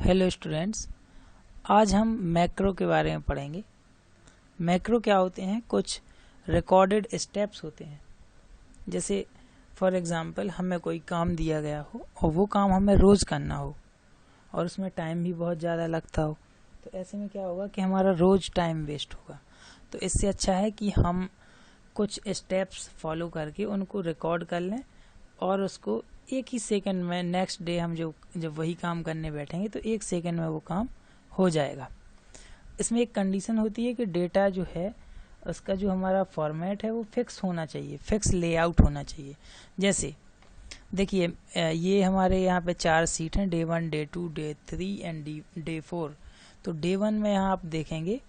Hello students, आज हम macro के बारे में पढ़ेंगे। मैक्रो क्या होते हैं? कुछ रिकॉर्डेड स्टेप्स होते हैं। जैसे फॉर एग्जांपल हमें कोई काम दिया गया हो और वो काम हमें रोज़ करना हो और उसमें टाइम भी बहुत ज़्यादा लगता हो, तो ऐसे में क्या होगा कि हमारा रोज़ टाइम वेस्ट होगा। तो इससे अच्छा है कि हम कुछ स्टेप्स फॉलो करके उनको रिकॉर्ड कर लें और उसको एक ही सेकंड में नेक्स्ट डे हम जब वही काम करने बैठेंगे तो एक सेकंड में वो काम हो जाएगा। इसमें एक कंडीशन होती है कि डेटा जो है उसका जो हमारा फॉर्मेट है वो फिक्स होना चाहिए, फिक्स लेआउट होना चाहिए। जैसे देखिए, ये हमारे यहाँ पे 4 सीट हैं, day 1, day 2, day 3 and day 4। तो डे 1 में यहाँ आप देखेंगे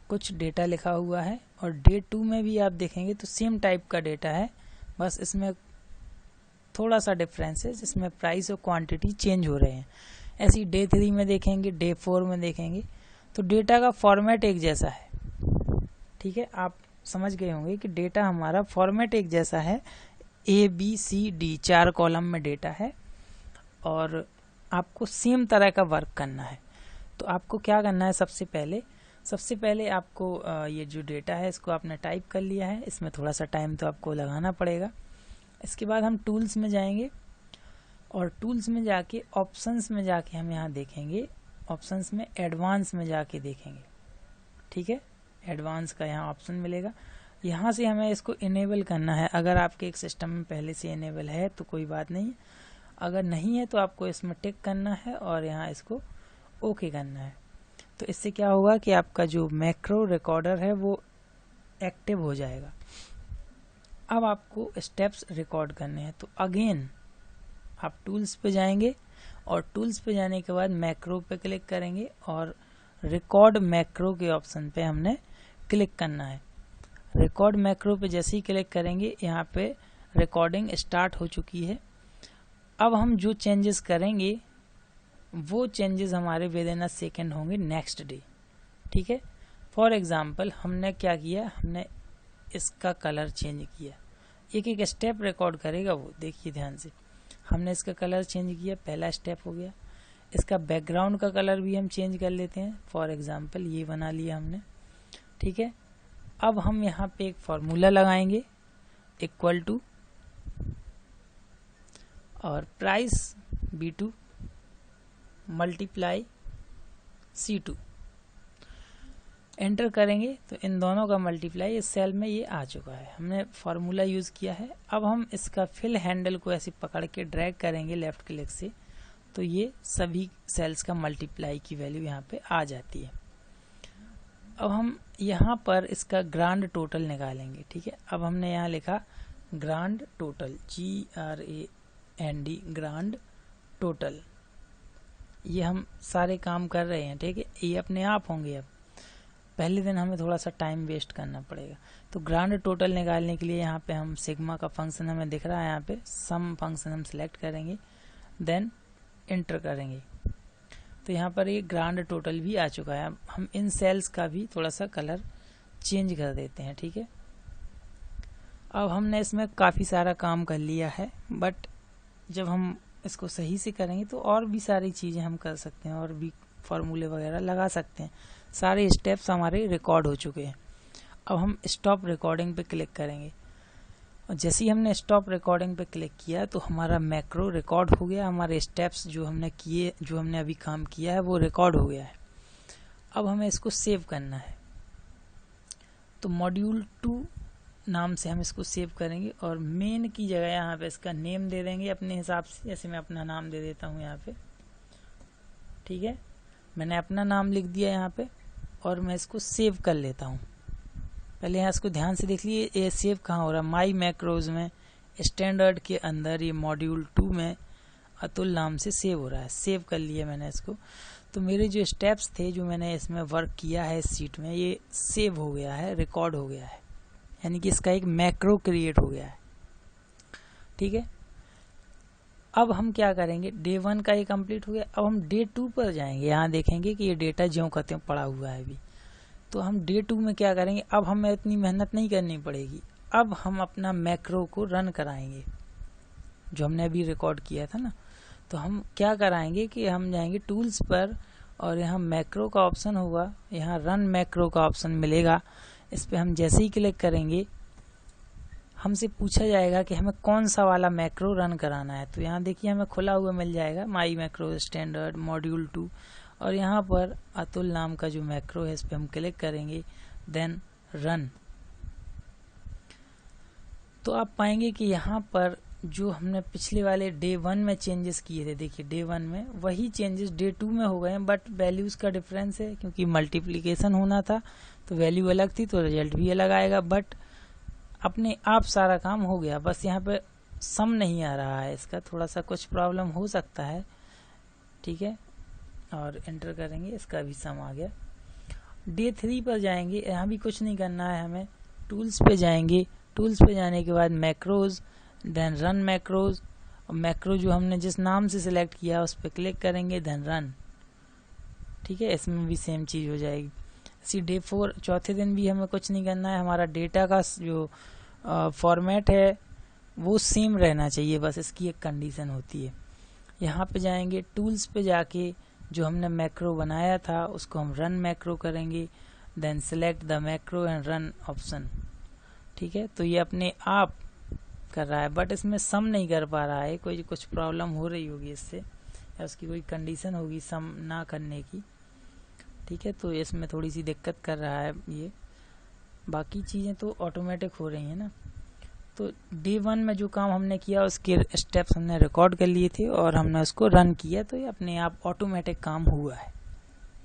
कुछ डेटा लिखा हुआ है और डे 2 में भी आप देखेंगे तो सेम टाइप का डेटा है, बस इसमें थोड़ा सा डिफरेंस है जिसमें प्राइस और क्वांटिटी चेंज हो रहे हैं। ऐसी डे 3 में देखेंगे, डे 4 में देखेंगे तो डेटा का फॉर्मेट एक जैसा है। ठीक है, आप समझ गए होंगे कि डेटा हमारा फॉर्मेट एक जैसा है। ABCD 4 कॉलम में डेटा है और आपको सेम तरह का वर्क करना है। तो आपको क्या करना है? सबसे पहले आपको ये जो डेटा है इसको आपने टाइप कर लिया है, इसमें थोड़ा सा टाइम तो आपको लगाना पड़ेगा। इसके बाद हम टूल्स में जाएंगे और टूल्स में जाके ऑप्शंस में जाके हम यहाँ देखेंगे, ऑप्शंस में एडवांस में जाके देखेंगे। ठीक है, एडवांस का यहाँ ऑप्शन मिलेगा, यहाँ से हमें इसको इनेबल करना है। अगर आपके एक सिस्टम में पहले से इनेबल है तो कोई बात नहीं, अगर नहीं है तो आपको इसमें टिक करना है और यहाँ इसको ओके करना है। तो इससे क्या होगा कि आपका जो मैक्रो रिकॉर्डर है वो एक्टिव हो जाएगा। अब आपको स्टेप्स रिकॉर्ड करने हैं, तो अगेन आप टूल्स पे जाएंगे और टूल्स पे जाने के बाद मैक्रो पे क्लिक करेंगे और रिकॉर्ड मैक्रो के ऑप्शन पे हमने क्लिक करना है। रिकॉर्ड मैक्रो पे जैसे ही क्लिक करेंगे यहाँ पे रिकॉर्डिंग स्टार्ट हो चुकी है। अब हम जो चेंजेस करेंगे वो चेंजेस हमारे विद इन अ सेकेंड होंगे नेक्स्ट डे। ठीक है, फॉर एग्जाम्पल हमने क्या किया, हमने इसका कलर चेंज किया। एक एक स्टेप रिकॉर्ड करेगा वो, देखिए ध्यान से। हमने इसका कलर चेंज किया, पहला स्टेप हो गया। इसका बैकग्राउंड का कलर भी हम चेंज कर लेते हैं, फॉर एग्जांपल ये बना लिया हमने। ठीक है, अब हम यहाँ पे एक फॉर्मूला लगाएंगे, इक्वल टू और price B2 multiply C2 enter करेंगे तो इन दोनों का मल्टीप्लाई इस सेल में ये आ चुका है, हमने फार्मूला यूज़ किया है। अब हम इसका फिल हैंडल को ऐसे पकड़ के ड्रैग करेंगे लेफ्ट क्लिक से, तो ये सभी सेल्स का मल्टीप्लाई की वैल्यू यहाँ पे आ जाती है। अब हम यहाँ पर इसका ग्रांड टोटल निकालेंगे। ठीक है, अब हमने यहाँ लिखा grand total, GRAND grand total. ये हम सारे काम कर रहे हैं, ठीक है, ये अपने आप होंगे। अब पहले दिन हमें थोड़ा सा टाइम वेस्ट करना पड़ेगा। तो ग्रांड टोटल निकालने के लिए यहाँ पे हम सिग्मा का फंक्शन हमें दिख रहा है, यहाँ पे सम फंक्शन हम सिलेक्ट करेंगे, देन इंटर करेंगे। तो यहाँ पर ये ग्रांड टोटल भी आ चुका है। अब हम इन सेल्स का भी थोड़ा सा कलर चेंज कर देते हैं। ठीक है, अब हमने इसमें काफ़ी सारा काम कर लिया है, बट जब हम इसको सही से करेंगे तो और भी सारी चीज़ें हम कर सकते हैं और भी फॉर्मूले वगैरह लगा सकते हैं। सारे स्टेप्स हमारे रिकॉर्ड हो चुके हैं। अब हम स्टॉप रिकॉर्डिंग पे क्लिक करेंगे और जैसे ही हमने स्टॉप रिकॉर्डिंग पे क्लिक किया तो हमारा मैक्रो रिकॉर्ड हो गया। हमारे स्टेप्स जो हमने किए, जो हमने अभी काम किया है वो रिकॉर्ड हो गया है। अब हमें इसको सेव करना है, तो मॉड्यूल 2 नाम से हम इसको सेव करेंगे और मेन की जगह यहाँ पे इसका नेम दे देंगे अपने हिसाब से। जैसे मैं अपना नाम दे देता हूँ यहाँ पे। ठीक है, मैंने अपना नाम लिख दिया यहाँ पे और मैं इसको सेव कर लेता हूँ। पहले यहाँ इसको ध्यान से देख लिए, ये सेव कहाँ हो रहा है, माई मैक्रोज में, स्टैंडर्ड के अंदर ये मॉड्यूल 2 में अतुल नाम से सेव हो रहा है। सेव कर लिया मैंने इसको। तो मेरे जो स्टेप्स थे, जो मैंने इसमें वर्क किया है इस सीट में, ये सेव हो गया है, रिकॉर्ड हो गया है, यानी कि इसका एक मैक्रो क्रिएट हो गया है। ठीक है, अब हम क्या करेंगे, डे 1 का ये कंप्लीट हो गया। अब हम डे 2 पर जाएंगे, यहाँ देखेंगे कि ये डेटा ज्यों का त्यों पड़ा हुआ है अभी। तो हम डे 2 में क्या करेंगे, अब हमें इतनी मेहनत नहीं करनी पड़ेगी। अब हम अपना मैक्रो को रन कराएंगे जो हमने अभी रिकॉर्ड किया था ना। तो हम क्या कराएंगे कि हम जाएंगे टूल्स पर और यहाँ मैक्रो का ऑप्शन होगा, यहाँ रन मैक्रो का ऑप्शन मिलेगा। इस पर हम जैसे ही क्लिक करेंगे हमसे पूछा जाएगा कि हमें कौन सा वाला मैक्रो रन कराना है। तो यहाँ देखिए हमें खुला हुआ मिल जाएगा माई मैक्रो स्टैंडर्ड मॉड्यूल 2 और यहाँ पर अतुल नाम का जो मैक्रो है इस पर हम क्लिक करेंगे, देन रन। तो आप पाएंगे कि यहाँ पर जो हमने पिछले वाले डे 1 में चेंजेस किए थे, देखिए डे 1 में वही चेंजेस डे 2 में हो गए हैं, बट वैल्यूज का डिफरेंस है क्योंकि मल्टीप्लिकेशन होना था तो वैल्यू अलग थी तो रिजल्ट भी अलग आएगा। बट अपने आप सारा काम हो गया, बस यहाँ पे सम नहीं आ रहा है, इसका थोड़ा सा कुछ प्रॉब्लम हो सकता है। ठीक है, और एंटर करेंगे, इसका भी सम आ गया। डे 3 पर जाएंगे, यहाँ भी कुछ नहीं करना है हमें, टूल्स पे जाएंगे, टूल्स पे जाने के बाद मैक्रोज, देन रन मैक्रोज, और मैक्रो जो हमने जिस नाम से सिलेक्ट किया उस पर क्लिक करेंगे, देन रन। ठीक है, इसमें भी सेम चीज हो जाएगी। इसी डे 4 चौथे दिन भी हमें कुछ नहीं करना है, हमारा डेटा का जो फॉर्मेट है वो सेम रहना चाहिए, बस इसकी एक कंडीशन होती है। यहाँ पे जाएंगे, टूल्स पे जाके जो हमने मैक्रो बनाया था उसको हम रन मैक्रो करेंगे, then select the macro and run option. ठीक है, तो ये अपने आप कर रहा है, बट इसमें सम नहीं कर पा रहा है, कोई कुछ प्रॉब्लम हो रही होगी इससे, या उसकी कोई कंडीशन होगी सम ना करने की। ठीक है, तो इसमें थोड़ी सी दिक्कत कर रहा है ये, बाकी चीज़ें तो ऑटोमेटिक हो रही हैं ना। तो डे 1 में जो काम हमने किया उसके स्टेप्स हमने रिकॉर्ड कर लिए थे और हमने उसको रन किया, तो ये अपने आप ऑटोमेटिक काम हुआ है।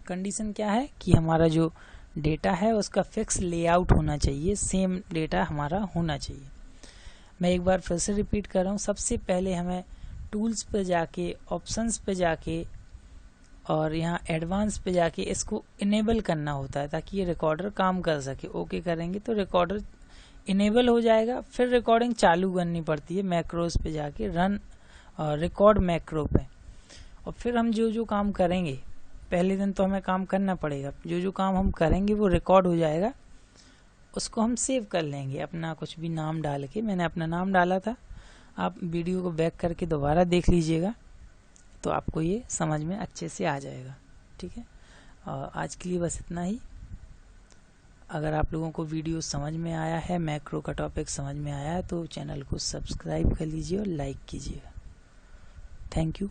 कंडीशन क्या है कि हमारा जो डेटा है उसका फिक्स लेआउट होना चाहिए, सेम डेटा हमारा होना चाहिए। मैं एक बार फिर से रिपीट कर रहा हूँ, सबसे पहले हमें टूल्स पे जाके, ऑप्शंस पे जाके और यहाँ एडवांस पे जाके इसको इनेबल करना होता है ताकि ये रिकॉर्डर काम कर सके। ओके करेंगे तो रिकॉर्डर इनेबल हो जाएगा, फिर रिकॉर्डिंग चालू करनी पड़ती है मैक्रोस पे जाके, रन रिकॉर्ड मैक्रो पे। और फिर हम जो जो काम करेंगे, पहले दिन तो हमें काम करना पड़ेगा, जो जो काम हम करेंगे वो रिकॉर्ड हो जाएगा, उसको हम सेव कर लेंगे अपना कुछ भी नाम डाल के। मैंने अपना नाम डाला था, आप वीडियो को बैक करके दोबारा देख लीजिएगा तो आपको ये समझ में अच्छे से आ जाएगा। ठीक है, आज के लिए बस इतना ही। अगर आप लोगों को वीडियो समझ में आया है, मैक्रो का टॉपिक समझ में आया है तो चैनल को सब्सक्राइब कर लीजिए और लाइक कीजिएगा। Thank you.